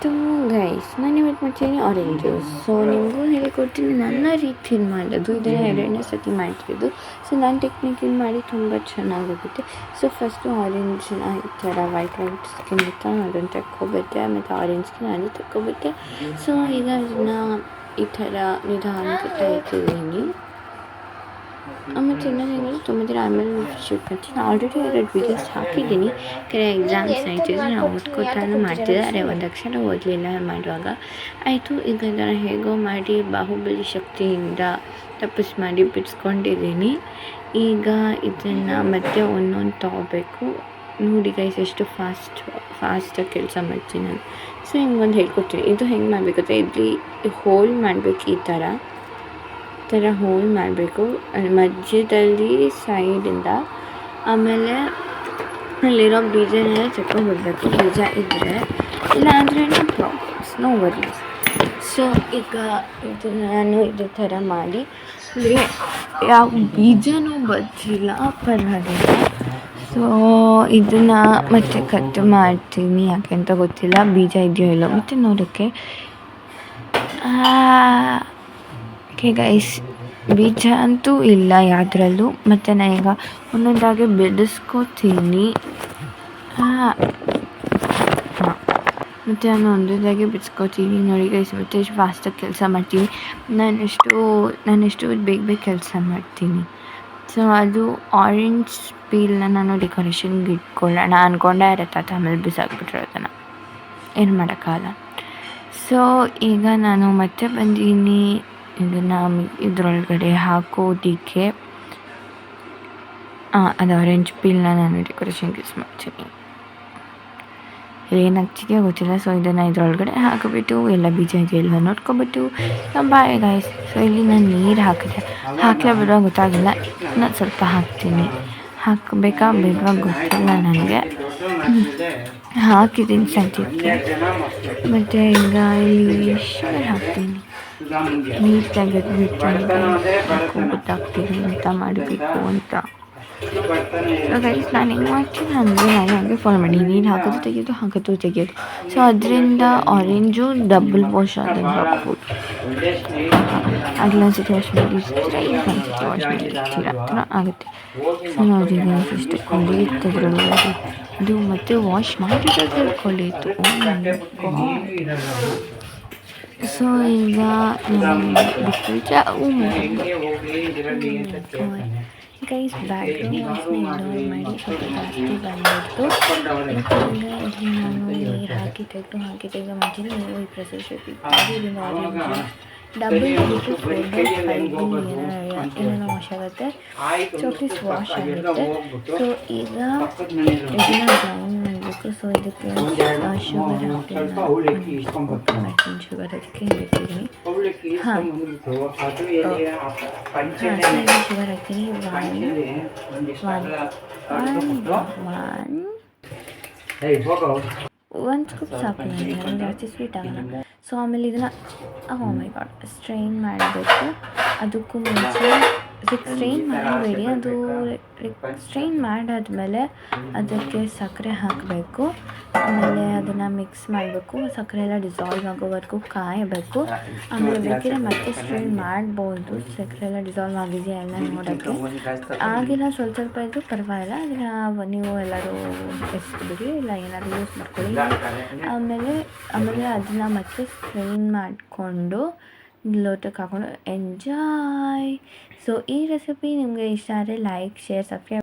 So guys ನಾನು ಇವತ್ತು ಮಾಡ್ತೀನಿ ಆರೆಂಜ್ ಜ್ಯೂಸ್. ಸೊ ನಿಮಗೂ ಹೇಳಿಕೊಡ್ತೀನಿ ನನ್ನ ರೀತಿಯಲ್ಲಿ ಮಾಡೋದು. ಇದನ್ನು ಎರಡನೇ ಸತಿ ಮಾಡ್ತಿದ್ದು. ಸೊ ನನ್ನ ಟೆಕ್ನಿಕಲ್ಲಿ ಮಾಡಿ ತುಂಬ ಚೆನ್ನಾಗೋಗುತ್ತೆ. ಸೊ ಫಸ್ಟು ಆರೆಂಜ್ನ ಈ ಥರ ವೈಟ್ ಸ್ಕಿನ್ ಇರ್ತಾ ಅದನ್ನು ತಕ್ಕೊಬಿಟ್ಟೆ, ಮತ್ತು ಆರೆಂಜ್ ಸ್ಕಿನ್ ಅದು ತಕ್ಕೊಬಿಟ್ಟೆ. ಸೊ ಈಗ ಅದನ್ನು ಈ ಥರ ನಿಧಾನಕ್ಕೆ ತೆಗಿತಿದ್ದೀನಿ. ಮತ್ತು ಇನ್ನೊಂದು ಹೆಂಗಂದ್ರೆ ತುಂಬ ದಿನ ಆಮೇಲೆ ಶೂಟ್ ಮಾಡ್ತೀನಿ. ಆಲ್ರೆಡಿ 2 ವೀಡಿಯೋಸ್ ಹಾಕಿದ್ದೀನಿ. ಎಕ್ಸಾಮ್ಸ್ ನಡೀತಿದ್ದು ನಾವು ಓದ್ಕೋತಾನು ಮಾಡ್ತಿದ್ದಾರೆ, ಒಂದು ಅಕ್ಷರ ಓದಲಿಲ್ಲ ಮಾಡುವಾಗ. ಆಯಿತು, ಈಗ ಅದನ್ನು ಹೇಗೋ ಮಾಡಿ ಬಾಹುಬಲಿ ಶಕ್ತಿಯಿಂದ ತಪಸ್ ಮಾಡಿ ಬಿಡಿಸ್ಕೊಂಡಿದ್ದೀನಿ. ಈಗ ಇದನ್ನು ಮತ್ತೆ ಒಂದೊಂದು ತೊಗೋಬೇಕು. ನೋಡಿ ಗೈಸ್ ಎಷ್ಟು ಫಾಸ್ಟಾಗಿ ಕೆಲಸ ಮಾಡ್ತೀನಿ ನಾನು. ಸೊ ಹಿಂಗೊಂದು ಹೇಳ್ಕೊಡ್ತೀನಿ. ಇದು ಹೆಂಗೆ ಮಾಡಬೇಕಂದ್ರೆ ಇಲ್ಲಿ ಹೋಲ್ ಮಾಡಬೇಕು, ಈ ಥರ ಹೋಲ್ ಮಾಡಬೇಕು ಮಧ್ಯದಲ್ಲಿ ಸೈಡಿಂದ. ಆಮೇಲೆ ಅಲ್ಲಿರೋ ಬೀಜನೆಲ್ಲ ಬಿಡಬೇಕು. ಬೀಜ ಇದ್ದರೆ ಇಲ್ಲ ಅಂದರೆ ಪ್ರಾಬ್ಲಮ್ಸ್, ನೋ ವರೀಸ್. ಸೊ ಈಗ ನಾನು ಇದೇ ಥರ ಮಾಡಿ, ಅಂದರೆ ಯಾವ ಬೀಜನೂ ಬಚ್ಚಿಲ್ಲ, ಪರವಾಗಿಲ್ಲ. ಸೊ ಇದನ್ನು ಮತ್ತೆ ಕಟ್ ಮಾಡ್ತೀನಿ, ಯಾಕೆ ಅಂತ ಗೊತ್ತಿಲ್ಲ, ಬೀಜ ಇದೆಯೋ ಇಲ್ಲೋ ಮತ್ತು ನೋಡೋಕ್ಕೆ. ಓಕೆ ಗೈಸ್, ಬೀಜ ಅಂತೂ ಇಲ್ಲ ಯಾವುದ್ರಲ್ಲೂ. ಮತ್ತು ನಾನೀಗ ಒಂದೊಂದಾಗಿ ಬಿಡಿಸ್ಕೋತೀನಿ. ಮತ್ತು ನಾನು ಒಂದೊಂದಾಗಿ ಬಿಡಿಸ್ಕೋತೀನಿ. ನೋಡಿ ಗೈಸ್, ಮತ್ತು ಎಷ್ಟು ಫಾಸ್ಟಾಗಿ ಕೆಲಸ ಮಾಡ್ತೀನಿ. ನಾನೆಷ್ಟು ಬೇಗ ಕೆಲಸ ಮಾಡ್ತೀನಿ. ಸೊ ಅದು ಆರೆಂಜ್ ಪೀಲ್ನ ನಾನು ಡೆಕೋರೇಷನ್ಗೆ ಇಟ್ಕೊಳ್ಳೋಣ ಅಂದ್ಕೊಂಡೆ ಇರುತ್ತೆ, ಆಮೇಲೆ ಬಿಸಾಕ್ಬಿಟ್ರೆ ಅದನ್ನು ಏನು ಮಾಡೋಕ್ಕಾಗಲ್ಲ. ಸೊ ಈಗ ನಾನು ಮತ್ತೆ ಬಂದೀನಿ ಇದನ್ನು ಇದರೊಳಗಡೆ ಹಾಕೋದಕ್ಕೆ. ಅದು ಆರೆಂಜ್ ಪೀಲ್ನ ನಾನು ಡೆಕೋರೇಷನ್ಗೆ ಯೂಸ್ ಮಾಡ್ತೀನಿ. ಏನಾಗ್ತಿದೆಯೋ ಗೊತ್ತಿಲ್ಲ. ಸೊ ಇದನ್ನು ಇದರೊಳಗಡೆ ಹಾಕಿಬಿಟ್ಟು ಎಲ್ಲ ಬೀಜ ಇದೆಯಲ್ವ ನೋಡ್ಕೊಬಿಟ್ಟು ಬಾಯ್ ಗೈಸ್. ಸೊ ಇಲ್ಲಿ ನಾನು ನೀರು ಹಾಕಲೇ ಬಿಡುವ ಗೊತ್ತಾಗಿಲ್ಲ, ನಾನು ಸ್ವಲ್ಪ ಹಾಕ್ತೀನಿ. ಹಾಕಬೇಕಾ ಬೇಡವಾ ಗೊತ್ತಿಲ್ಲ ನನಗೆ, ಹಾಕಿದ್ದೀನಿ ಸದ್ಯಕ್ಕೆ. ಮತ್ತು ಈಗ ಇಲ್ಲಿ ಶುಗರ್ ಹಾಕ್ತೀನಿ. ನೀರು ತೆಗೆದುಬಿಟ್ಟು ಗೊತ್ತಾಗ್ತೀನಿ ಅಂತ ಮಾಡಬೇಕು ಅಂತ. ಗೈಸ್ ನಾನು ಹೆಂಗೆ ಮಾಡ್ತೀನಿ ಅಂದರೆ ನಾನು ಹಂಗೆ ಫಾಲೋ ಮಾಡಿ ನೀರು ಹಾಕೋದು ತೆಗೆಯೋದು. ಸೊ ಅದರಿಂದ ಆರೆಂಜು ಡಬಲ್ ವಾಶ್ ಆದಂಗೆ ಹಾಕ್ಬೋದು. ಅಲ್ಲೊಂದ್ಸತಿ ವಾಶ್ ಮಾಡಿರ್ತೀರ, ಇನ್ನೊಂದ್ಸತಿ ವಾಶ್ ಮಾಡಿರ್ತೀರ, ಆ ಥರ ಆಗುತ್ತೆ. ಸೊ ನೋಡಿ ಇಷ್ಟು ಕೊಳೆಯುತ್ತೆ ಅದರೊಳಗೆ, ಅದು ಮತ್ತೆ ವಾಶ್ ಮಾಡಿರೋದ್ರಲ್ಲಿ ಕೊಳೆಯಿತು. ಸೊ ಈಗ ಗೈಸ್ ಬ್ಯಾಕ್ಗ್ರೌಂಡ್ ವಾಯ್ಸ್ನ ಇಗ್ನೋರ್ ಮಾಡಿ, ಸ್ವಲ್ಪ ಜಾಸ್ತಿ ಬಂದ್ಬಿಟ್ಟು. ಮತ್ತು ಈಗ ಇಲ್ಲಿ ನಾನು ನೀರು ಹಾಕಿ ತೆಗೆದು ಮಾಡ್ತೀನಿ. ನೀವು ಈ ಪ್ರೊಸೆಸ್ ಇಲ್ಲಿಂದ ಆರೆಂಜ್ ಡಬಲ್ ಟು 4/5 ಏನೇನೋ ವಾಶ್ ಆಗುತ್ತೆ, ಚಾಕ್ಲೇಟ್ಸ್ ವಾಶ್ ಆಗುತ್ತೆ. ಸೊ ಈಗ ಇದನ್ನು ಬ್ರೌನ್ ಮಾಡಬೇಕು. ಸೊ ಇದಕ್ಕೆ ಶುಗರ್ ಹಾಕ್ತೀನಿ, ಶುಗರ್ ಅದಕ್ಕೆ ಇಟ್ಟಿದ್ದೀನಿ. ಶುಗರ್ ಹಾಕ್ತೀನಿ. ಒಂದು ಸ್ಕೂಪ್ ಸಾಕು, ನನಗೆ ಜಾಸ್ತಿ ಸ್ವೀಟ್ ಆಗೋಲ್ಲ. ಸೊ ಆಮೇಲೆ ಇದನ್ನು ಮೈ ಗಾಡ್ ಸ್ಟ್ರೈನ್ ಮಾಡಬೇಕು. ಅದಕ್ಕೂ ಮುಂಚೆ ಸ್ಟ್ರೈನ್ ಮಾಡಬೇಡಿ, ಅದು ಸ್ಟ್ರೈನ್ ಮಾಡಾದ್ಮೇಲೆ ಅದಕ್ಕೆ ಸಕ್ಕರೆ ಹಾಕಬೇಕು. ಆಮೇಲೆ ಅದನ್ನು ಮಿಕ್ಸ್ ಮಾಡಬೇಕು. ಸಕ್ಕರೆ ಎಲ್ಲ ಡಿಸಾಲ್ವ್ ಆಗೋವರೆಗೂ ಕಾಯಬೇಕು. ಆಮೇಲೆ ಬೇಕಿದ್ರೆ ಮತ್ತೆ ಸ್ಟ್ರೈನ್ ಮಾಡ್ಬೋದು, ಸಕ್ಕರೆ ಎಲ್ಲ ಡಿಸಾಲ್ವ್ ಆಗಿದೆಯಾ ಎಲ್ಲ ನೋಡೋಕ್ಕೆ. ಆಗಿಲ್ಲ ಸ್ವಲ್ಪ ಇದ್ದು ಪರವಾಗಿಲ್ಲ, ಅದನ್ನು ನೀವು ಎಲ್ಲರೂ ಎಸ್ಬಿಡಿ, ಇಲ್ಲ ಏನಾದರೂ ಯೂಸ್ ಮಾಡ್ಕೊಳ್ಳಿ. ಆಮೇಲೆ ಅದನ್ನು ಮತ್ತೆ ಸ್ಟ್ರೈನ್ ಮಾಡಿಕೊಂಡು ಲೋಟಕ್ಕೆ ಹಾಕ್ಕೊಂಡು ಎಂಜಾಯ್. ಸೊ ಈ ರೆಸಿಪಿ ನಿಮಗೆ ಇಷ್ಟ ಆದರೆ ಲೈಕ್, ಶೇರ್, ಸಬ್ಸ್ಕ್ರೈಬ್